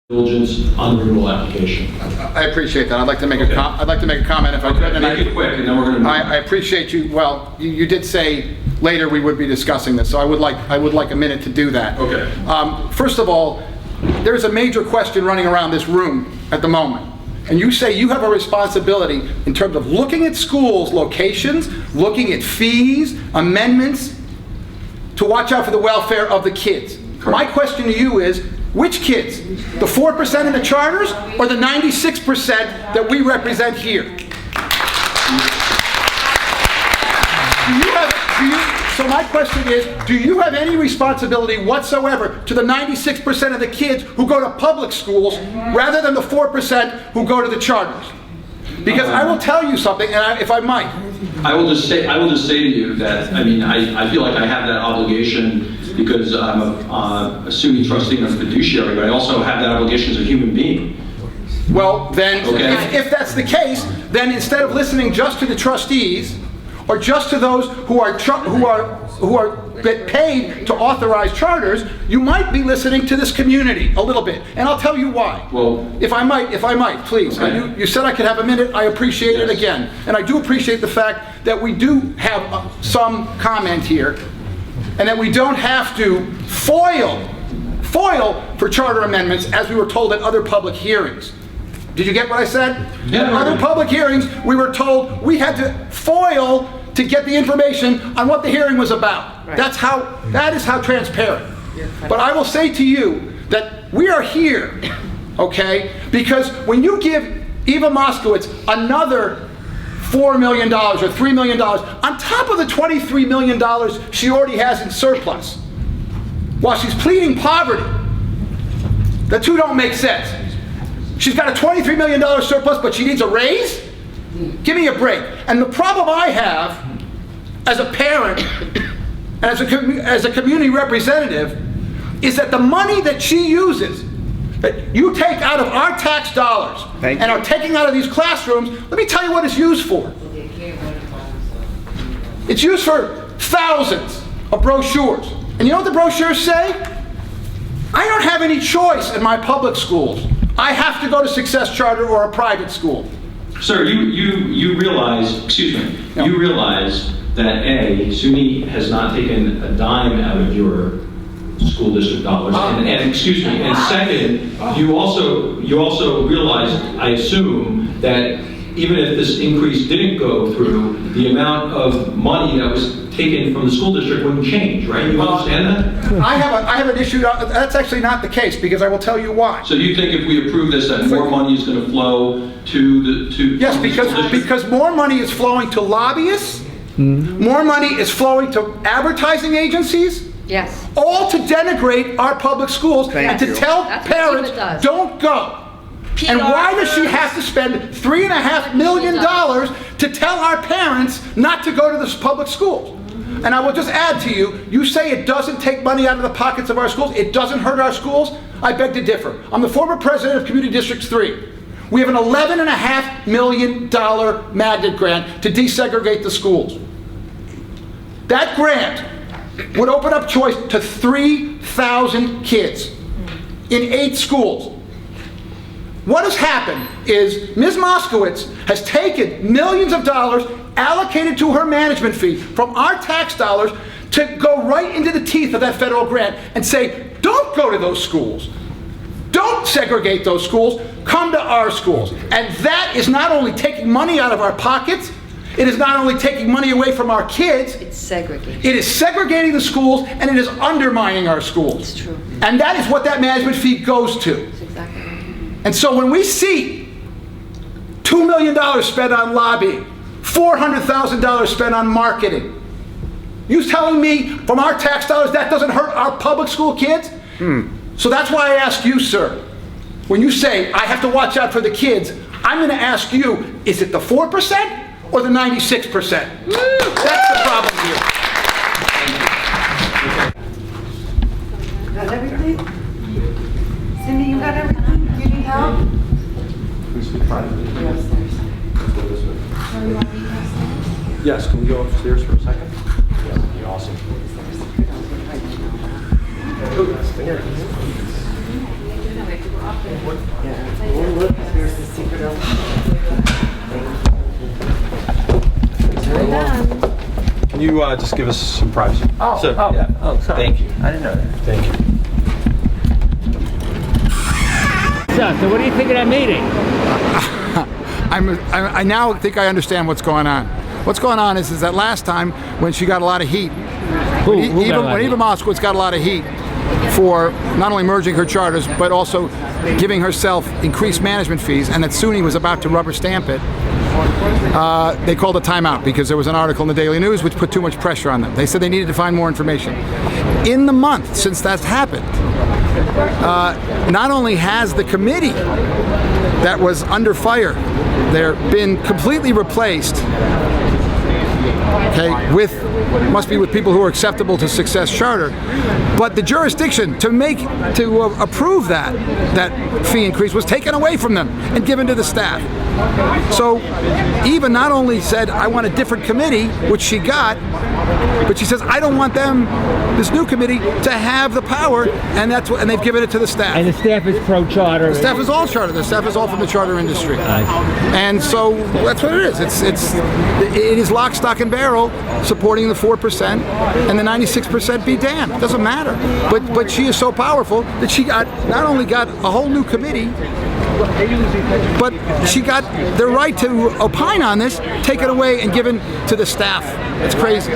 diligence on the renewal application. I appreciate that. I'd like to make I'd like to make a comment if I could. And Make it quick, and then we're going to. I appreciate you. Well, you did say later we would be discussing this, so I would like a minute to do that. Okay. First of all, there's a major question running around this room at the moment. And you say you have a responsibility in terms of looking at schools' locations, looking at fees, amendments, to watch out for the welfare of the kids. Correct. My question to you is, which kids? The 4% in the charters or the 96% that we represent here? So my question is, do you have any responsibility whatsoever to the 96% of the kids who go to public schools rather than the 4% who go to the charters? Because I will tell you something, and if I might. I will just say to you that, I mean, I feel like I have that obligation because I'm a SUNY trustee and a fiduciary, but I also have that obligation as a human being. Well, then, okay. if that's the case, then instead of listening just to the trustees, or just to those who are paid to authorize charters, you might be listening to this community a little bit, and I'll tell you why. Well, if I might, please. Okay. You said I could have a minute. I appreciate it again, and I do appreciate the fact that we do have some comment here, and that we don't have to foil for charter amendments as we were told at other public hearings. Did you get what I said? Yeah. At other public hearings, we were told we had to foil to get the information on what the hearing was about. Right. That is how transparent. But I will say to you that we are here, okay, because when you give Eva Moskowitz another $4 million or $3 million on top of the $23 million she already has in surplus, while she's pleading poverty, the two don't make sense. She's got a $23 million surplus, but she needs a raise? Give me a break. And the problem I have as a parent and as a community representative is that the money that she uses, that you take out of our tax dollars and are taking out of these classrooms, let me tell you what it's used for. It's used for thousands of brochures. And you know what the brochures say? I don't have any choice in my public schools. I have to go to Success Charter or a private school. Sir, you realize, excuse me, No. You realize that SUNY has not taken a dime out of your school district dollars, and excuse me, and second, you also realize, I assume, that even if this increase didn't go through, the amount of money that was taken from the school district wouldn't change, right? You understand that? I have an issue. That's actually not the case, because I will tell you why. So you think if we approve this, that more money is going to flow to the Yes, because more money is flowing to lobbyists, more money is flowing to advertising agencies, yes, all to denigrate our public schools and to tell parents, don't go. And why does she have to spend $3.5 million to tell our parents not to go to the public schools? And I will just add to you, you say it doesn't take money out of the pockets of our schools, it doesn't hurt our schools. I beg to differ. I'm the former president of Community Districts 3. We have an $11.5 million magnet grant to desegregate the schools. That grant would open up choice to 3,000 kids in 8 schools. What has happened is Ms. Moskowitz has taken millions of dollars allocated to her management fee from our tax dollars to go right into the teeth of that federal grant and say, don't go to those schools. Don't segregate those schools. Come to our schools. And that is not only taking money out of our pockets, it is not only taking money away from our kids, it's segregating. It is segregating the schools, and it is undermining our schools. It's true. And that is what that management fee goes to. That's exactly right. And so when we see $2 million spent on lobbying, $400,000 spent on marketing, you telling me from our tax dollars that doesn't hurt our public school kids? So that's why I ask you, sir, when you say I have to watch out for the kids, I'm going to ask you, is it the 4% or the 96%? That's the problem here. Got everything? Cindy, you got everything? You need help? Yes, can we go upstairs for a second? Yeah, that'd be awesome. Here's the secret of Can you just give us some privacy? Sorry. Thank you. I didn't know that. Thank you. So what do you think of that meeting? I now think I understand what's going on. What's going on is that last time when she got a lot of heat, when Eva Moskowitz got a lot of heat for not only merging her charters, but also giving herself increased management fees, and that SUNY was about to rubber stamp it, they called a timeout because there was an article in the Daily News which put too much pressure on them. They said they needed to find more information. In the month since that's happened, not only has the committee that was under fire there been completely replaced, okay, must be with people who are acceptable to Success Charter, but the jurisdiction to approve that fee increase was taken away from them and given to the staff. So Eva not only said, I want a different committee, which she got, but she says, I don't want this new committee, to have the power, and they've given it to the staff. And the staff is pro-charter. The staff is all charter. The staff is all from the charter industry. And so that's what it is. It is lock, stock, and barrel supporting the 4%, and the 96% be damned. It doesn't matter. But she is so powerful that she not only got a whole new committee, but she got the right to opine on this taken away and given to the staff. It's crazy.